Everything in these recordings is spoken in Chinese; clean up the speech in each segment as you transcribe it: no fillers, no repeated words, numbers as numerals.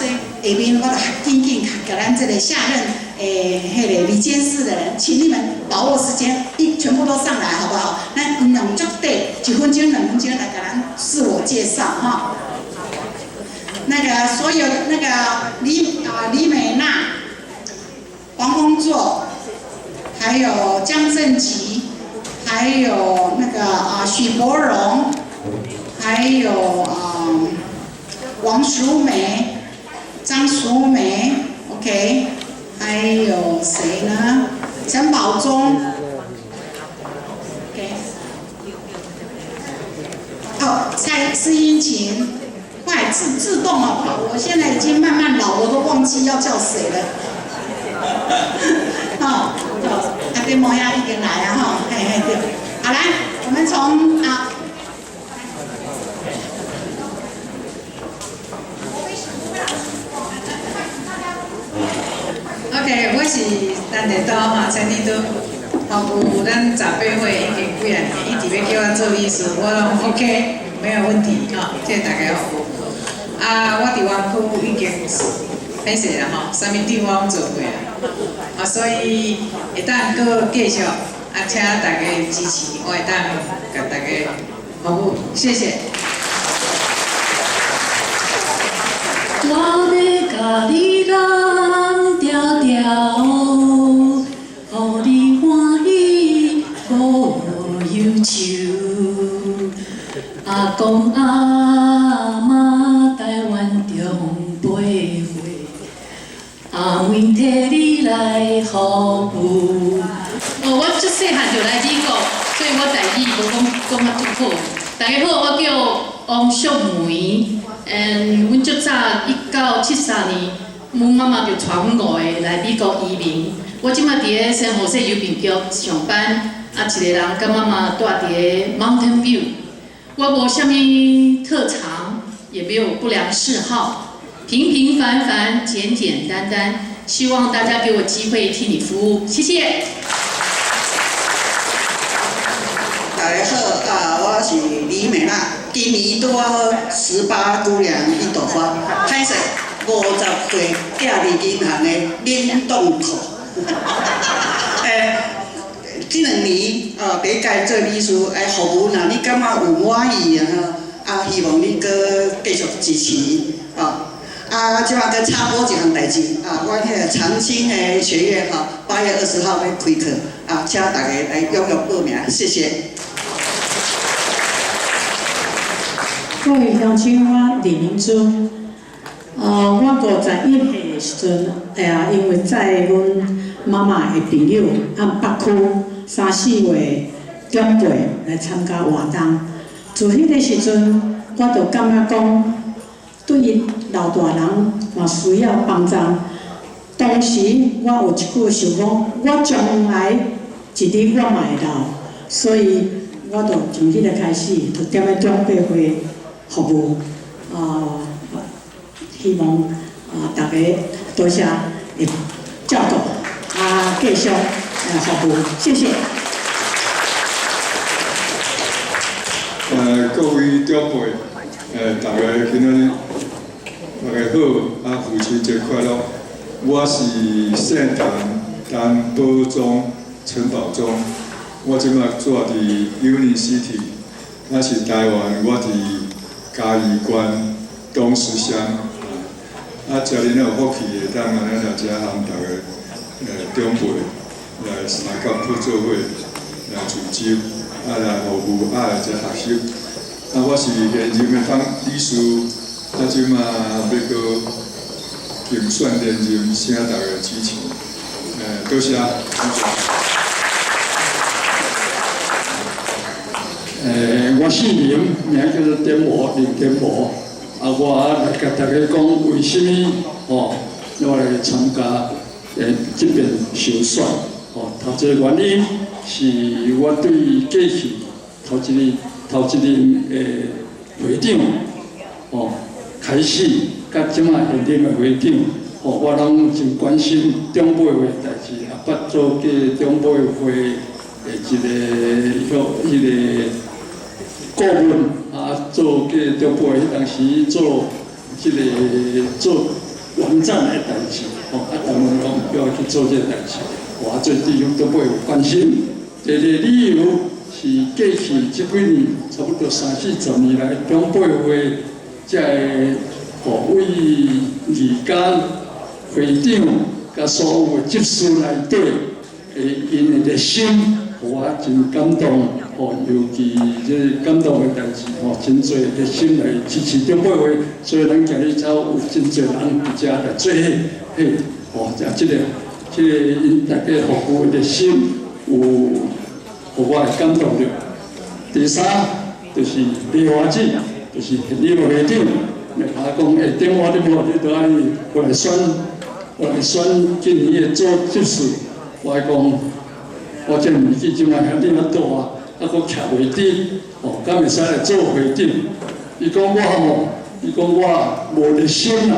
所以下面我就紧紧给咱这个下任迄个理监事的人，请你们把握时间，全部都上来好不好？那两足对1分钟、2分钟来给咱自我介绍哈。那个所有那个李美娜、黄宏作，还有江正吉，还有那个许博荣，还有王淑梅、张淑梅 ，OK， 还有谁呢？陈宝忠 ，OK， 蔡施英琴。快自动啊跑！我现在已经慢慢老，我都忘记要叫谁了。对摩亚已经来啊哈，嘿对。好来，我们从OK， 我是陈立都哈，陈立都，服务咱茶百会已经几啊年，一直要叫我做医师，我拢 OK， 没有问题哈，谢谢大家服务。我伫湾区已经歹势啦吼，啥物地我拢做过啦，所以会当搁继续，请大家支持，我会当甲大家服务，谢谢。我要甲你人条条，互你欢喜无忧愁。阿公阿嬷台湾中陪会，阿妹替你来服务。我足细汉就来美国，所以我台语无讲啊足好。大家好，我叫王淑梅。阮足早1973年，阮妈妈就带阮5个来美国移民。我即摆伫咧圣荷西邮便局上班，一个人甲妈妈住伫咧 Mountain View。我无啥物特长，也没有不良嗜好，平平凡凡、简简单单。希望大家给我机会替你服务，谢谢。大家好，我是李美娜，今年拄好18姑娘一朵花，歹势50岁寄入银行的冷冻库。这2年第一届做理事，服务若你感觉有满意希望你搁继续支持即摆搁插播一项代志我迄个长青的学院8月20号要开课请大家来踊跃报名，谢谢。各位乡亲，我李明珠。我51岁的时阵，因为载阮妈妈的朋友按北区3、4月中背来参加活动。自迄个时阵，我就感觉讲，对于老大人嘛需要帮助。当时我有一句想讲，我将来一日我嘛会老，所以我就从迄个开始，就踮咧中背会服务。希望大家多谢会照顾继续服务，谢谢。各位长辈，大家今仔大家好，父亲节快乐！我是圣丹保中陈宝忠，我即摆住伫 University， 是台湾，我伫嘉义县东石乡。遮尔有福气会当安尼来遮含大家长辈来参加合作会来泉州，来服务来遮学习。我是现任的当理事，即马要搁竞选连任，请大家支持。多谢。我姓林，名叫做点模，林点模。我来甲大家讲，为什么我来参加这边选选？头一个原因是我对过去头一任会长开始，甲即马现任的会长，我拢真关心长辈的代志，也捌做过长辈会的迄个顾问。做过长辈，迄当时做完善的代志，当然讲要去做这个代志，最地方都会有关心。第二个理由是过去这几年，差不多30-40年来，中北会才会为义工、会长甲所有的执事内底，因的热心，我真感动。尤其这感动的代志，真侪热心来支持中北会，所以咱今日才有真侪人伫遮来做这个因大家服务的热心，有互我感动着。第三就是梨花子，就是李路会长，来甲我讲，点我你都爱我来选今年的做执事，我讲，我这年纪即摆还恁啊大啊，佫徛袂低，敢会使来做会长？伊讲我无热心啦，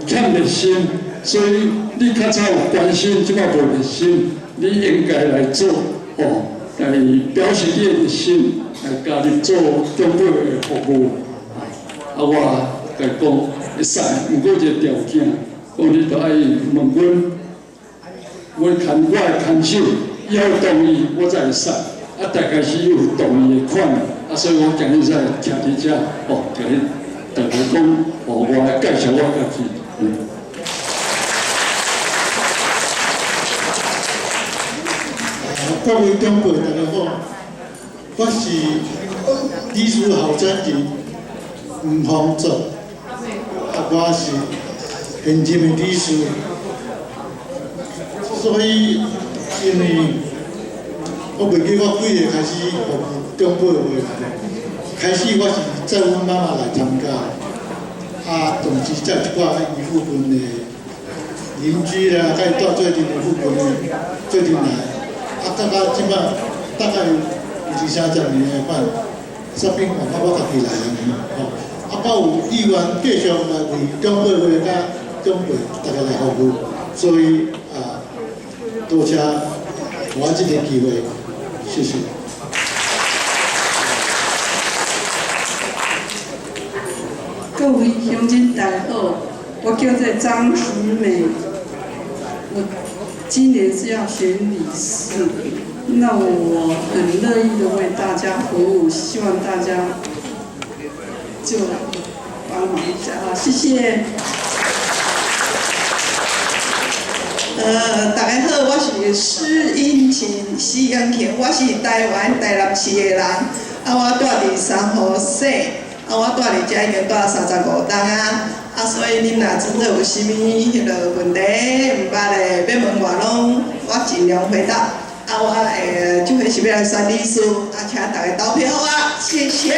欠热心，所以你较早有关心，即摆无热心，你应该来做，来表示你的热心，来加入做中北的服务。我甲伊讲会使，毋过一个条件，讲你着爱问阮牵我的牵手，伊要同意我才会使。大概是有同意的款，所以我今日才徛伫遮，甲你大家讲，我来介绍我家己。各位长辈大家好，我是理事候选人吴方作，我是现任的理事，所以因为我袂记我几岁开始服务中北会，开始我是载阮妈妈来参加，同时才有一寡伊附近的邻居啦，甲伊住做阵的附近的做阵来。到即摆大概有20-30年的款，煞变换到我家己来安尼，到有意愿继续来为中北会甲中北大家来服务，所以多谢我这个机会，谢谢。各位乡亲大家好，我叫做张淑美，我今年是要选理事，那我很乐意的为大家服务，希望大家就帮忙一下啊，谢谢。大家好，我是施英琴，我是台湾台南市的人，我住伫三河市，我住伫遮已经住35冬啊。所以恁若真的有啥物迄个问题，毋捌的要问我拢，我尽量回答。我这回是要来选理事，请大家投票啊，谢谢。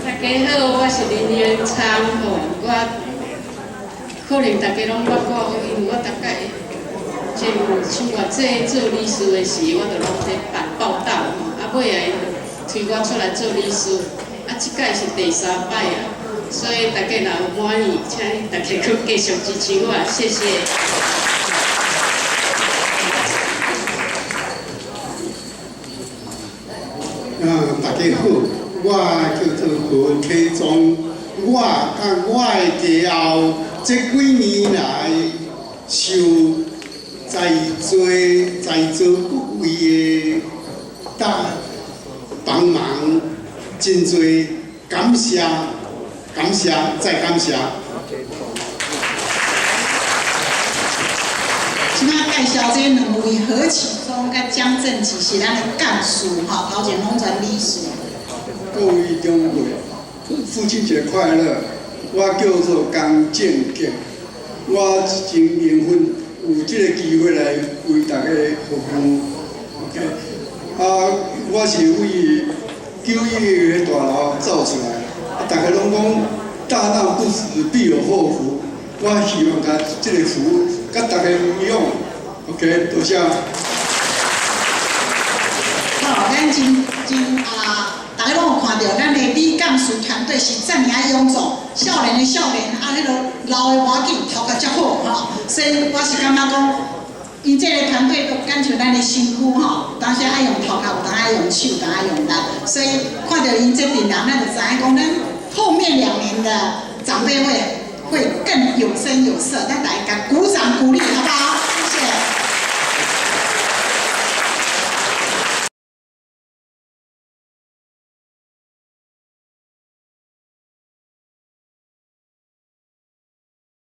大家好，我是林元昌我可能大家拢捌我，因为我大概像我这做理事的时，我就拢在办报道尾来推我出来做理事，即届是第3摆啊，所以大家若有满意，请大家去继续支持我，谢谢。大家好，我叫做何启忠，我甲我的家后这几年来受在座各位的帮忙，真多感谢，再感谢。即摆介绍这两位何启忠甲江正吉是咱的干事头前拢全理事。各位长辈，父亲节快乐！我叫做江正杰，我真缘分有这个机会来为大家服务。OK， 我是为91个大楼走出来，大家拢讲大难不死必有后福，我希望甲这个福甲大家一样。OK， 多谢。好，咱大家拢有看到，咱的李干事团队是遮尔臃肿，少年的少年，迄个老的无要紧，头壳才好所以我是感觉讲，因这个团队都感像咱的身躯吼，有当时爱用头壳，有当爱用手，有当爱用力，所以看到因这阵人，咱就知影讲，咱后面2年的长辈会更有声有色，咱大家鼓掌鼓励，好不好？